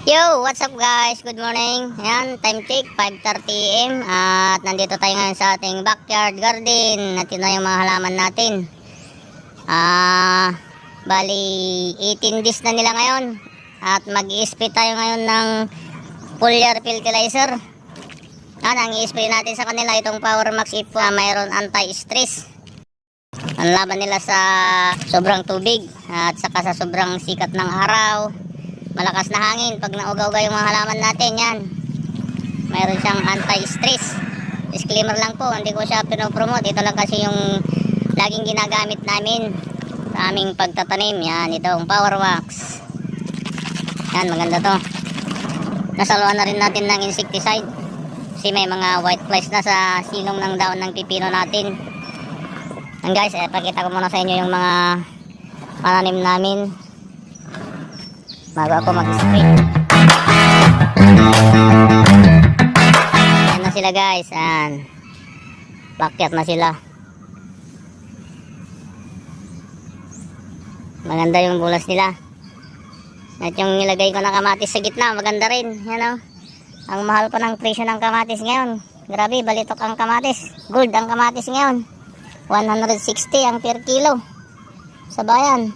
Yo, what's up guys? Good morning. Ayan, time check, 5:30 AM. At nandito tayo ngayon sa ating backyard garden. Natin na yung mga halaman natin. Bali, 18 days na nila ngayon. At mag-i-spray tayo ngayon ng foliar fertilizer. Ang i-spray natin sa kanila itong Power Max if mayroon anti-stress. Ang laban nila sa sobrang tubig at saka sa sobrang sikat ng araw. Malakas na hangin pag naugaw-uga yung mga halaman natin. Yan, mayroon siyang anti-stress. Disclaimer lang po, hindi ko siya pinopromote. Ito lang kasi yung laging ginagamit namin sa aming pagtatanim. Yan, itong Power Max. Yan, maganda to. Nasaluan na rin natin ng insecticide kasi may mga white flies na sa silong ng daon ng pipino natin. Yan guys, pakita ko muna sa inyo yung mga pananim namin bago ako mag-spray. Ayan na sila guys. Ayan, pakyat na sila. Maganda yung bulas nila. At yung nilagay ko na kamatis sa gitna, maganda rin. Yan o, ang mahal pa ng presyo ng kamatis ngayon. Grabe, balitok ang kamatis. Gold ang kamatis ngayon, 160 ang per kilo sa bayan.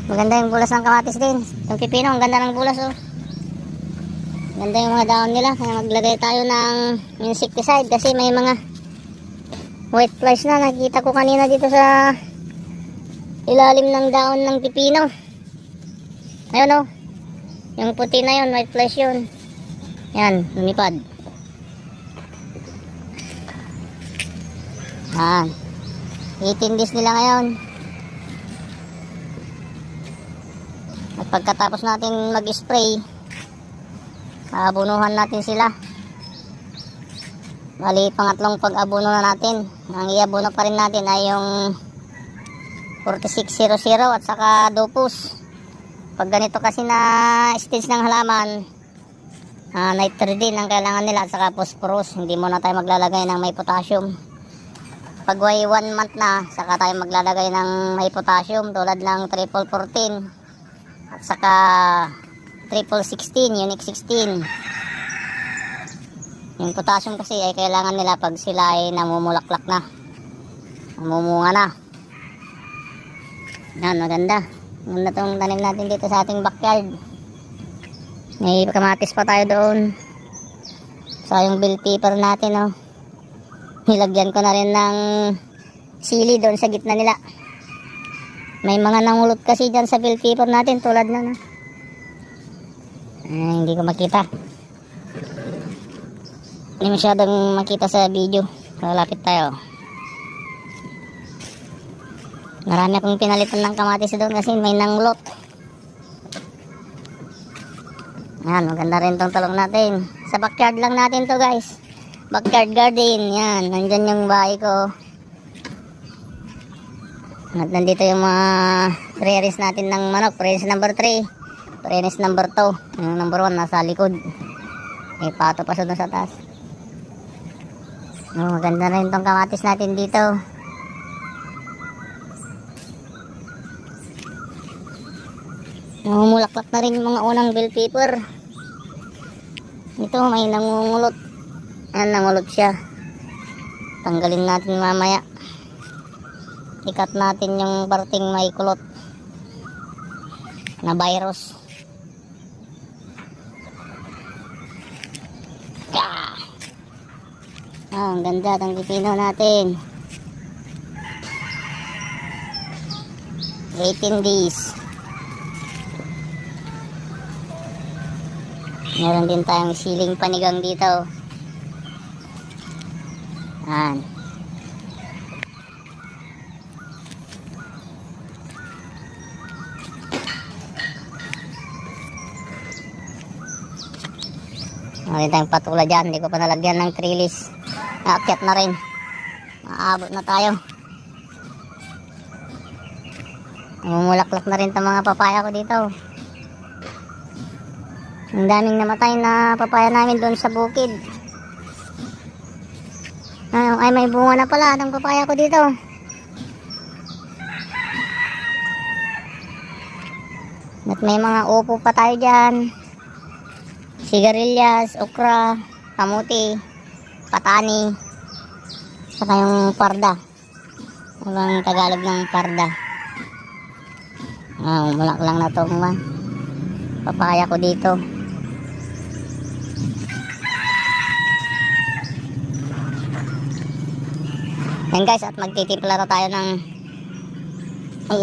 Maganda yung bulas ng kamatis din. Yung pipino, ang ganda ng bulas oh. Ganda yung mga dahon nila. Kaya maglagay tayo ng insecticide kasi may mga white flies na. Nakita ko kanina dito sa ilalim ng dahon ng pipino. Ayun oh, yung puti na yun, white flies yun. Yan, lumipad. Yan, 18 days nila ngayon. At pagkatapos natin mag-spray, abunuhan natin sila. Bali, pangatlong pag-abuno na natin. Ang iabuno pa rin natin ay yung 4600 at saka dopus. Pag ganito kasi na stage ng halaman, nitrogen ang kailangan nila at saka phosphorus. Hindi muna tayo maglalagay ng may potassium. Pag 1 month na, saka tayo maglalagay ng may potassium tulad ng triple 14 at saka triple 16, unique 16. Yung potassium kasi ay kailangan nila pag sila ay namumulaklak na, namumunga na. Yan, maganda. Maganda itong tanim natin dito sa ating backyard. May kamatis pa tayo doon sa yung bell pepper natin oh. Nilagyan ko na rin ng sili doon sa gitna nila. May mga nangulot kasi dyan sa bell pepper natin tulad na hindi ko makita. Hindi masyadong makita sa video. Lalapit tayo. Marami akong pinalitan ng kamatis doon kasi may nangulot. Yan, maganda rin tong talong natin. Sa backyard lang natin to guys. Backyard garden. Yan, nandyan yung bahay ko. At nandito yung mga pre-raise natin ng manok. Pre-raise number 3, pre-raise number 2. Yung number 1 nasa likod. May pato pa sa taas. Maganda na rin itong kamatis natin dito. Namumulaklak na rin yung mga unang bell pepper. Ito may nangungulot. Ayan, nangulot siya. Tanggalin natin mamaya. Ikat natin yung parting may kulot na virus. Ang ganda ng pipino natin. 18 days. Meron din tayong siling panigang dito. Yan. Meron tayong patula dyan. Hindi ko pa nalagyan ng trellis. Naakyat na rin. Maabot na tayo. Namumulaklak na rin itong mga papaya ko dito. Ang daming namatay na papaya namin doon sa bukid. Ay, may bunga na pala ng papaya ko dito. At may mga upo pa tayo dyan. Sigarilyas, okra, kamuti, patani, saka yung parda. Walang Tagalog ng parda. Mulak lang na to mga. Papaya ko dito. Yan guys, at magtitimpla na tayo ng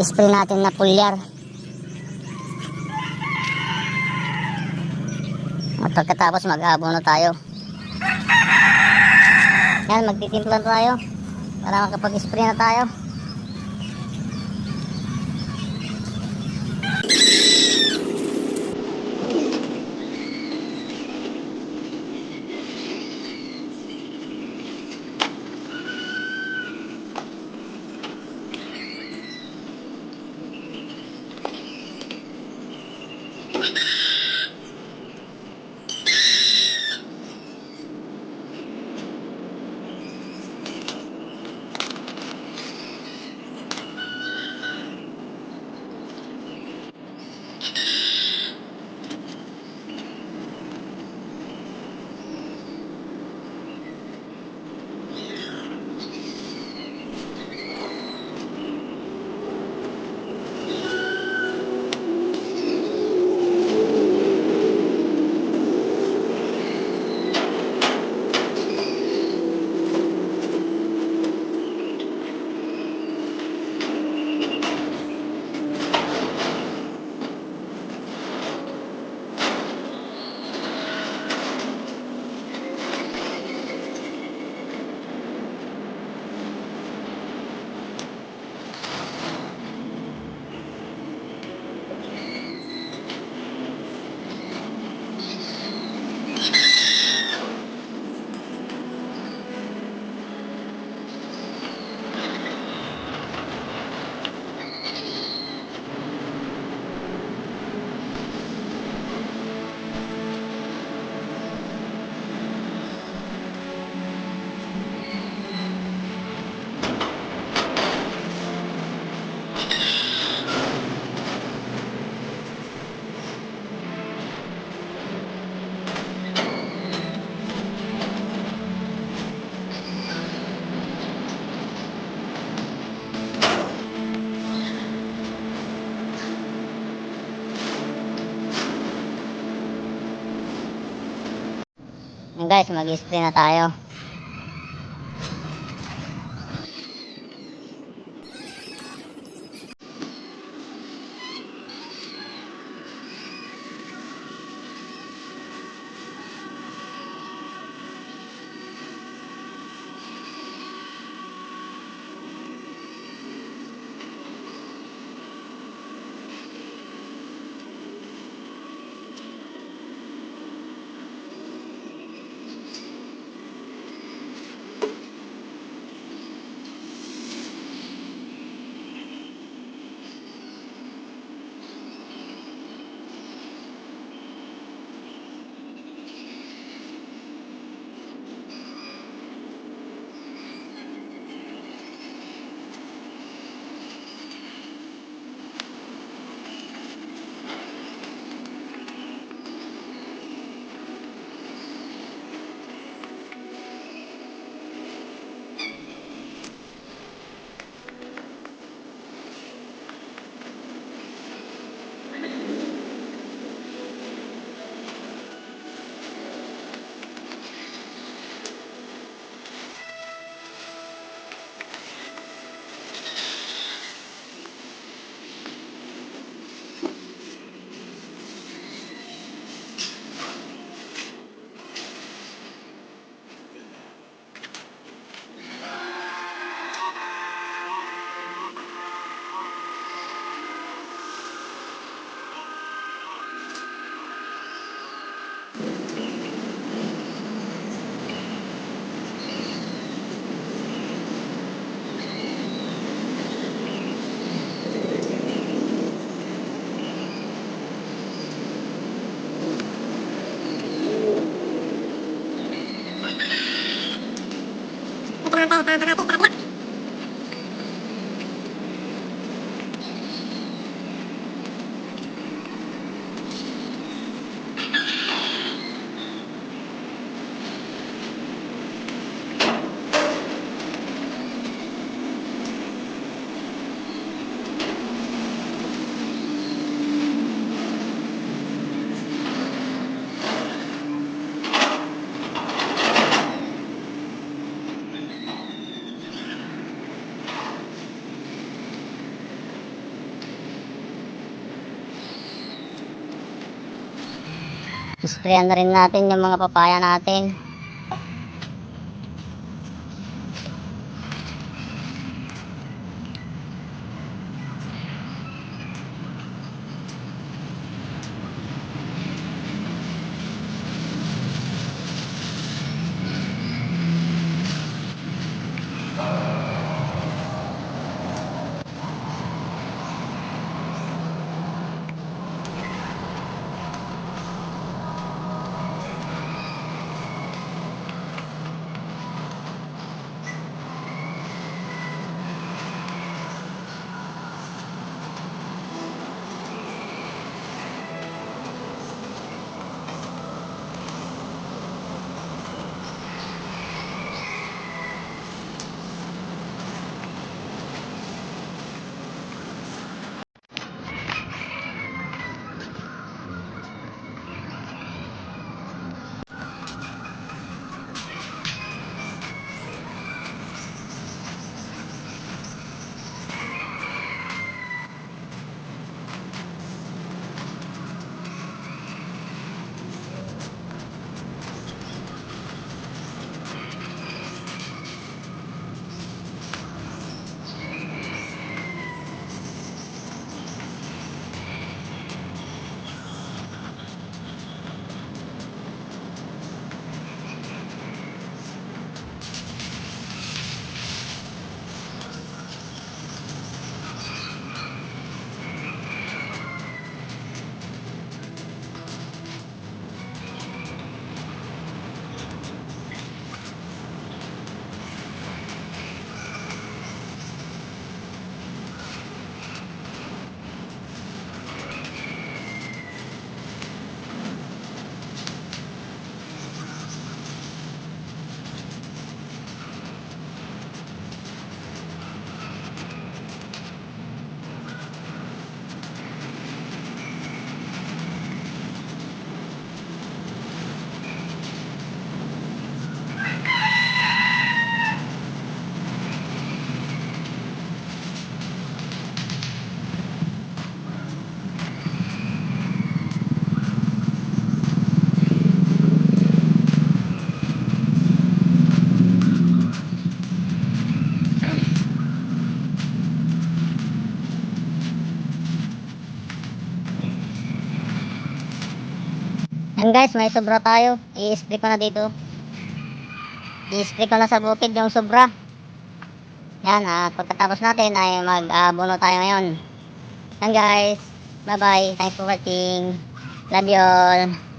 i-spray natin na pulyar. At pagkatapos mag-abono tayo. Yan, magtitimpla na tayo para makapag-spray na tayo. Yan guys, mag-spray na tayo. Sprayan na rin natin yung mga papaya natin. Yan guys, may sobra tayo. I-spray ko na dito. I-spray ko na sa bukid yung sobra. Yan, at pagkatapos natin ay mag-abono tayo ngayon. Yan guys, bye bye, thanks for watching, love you all.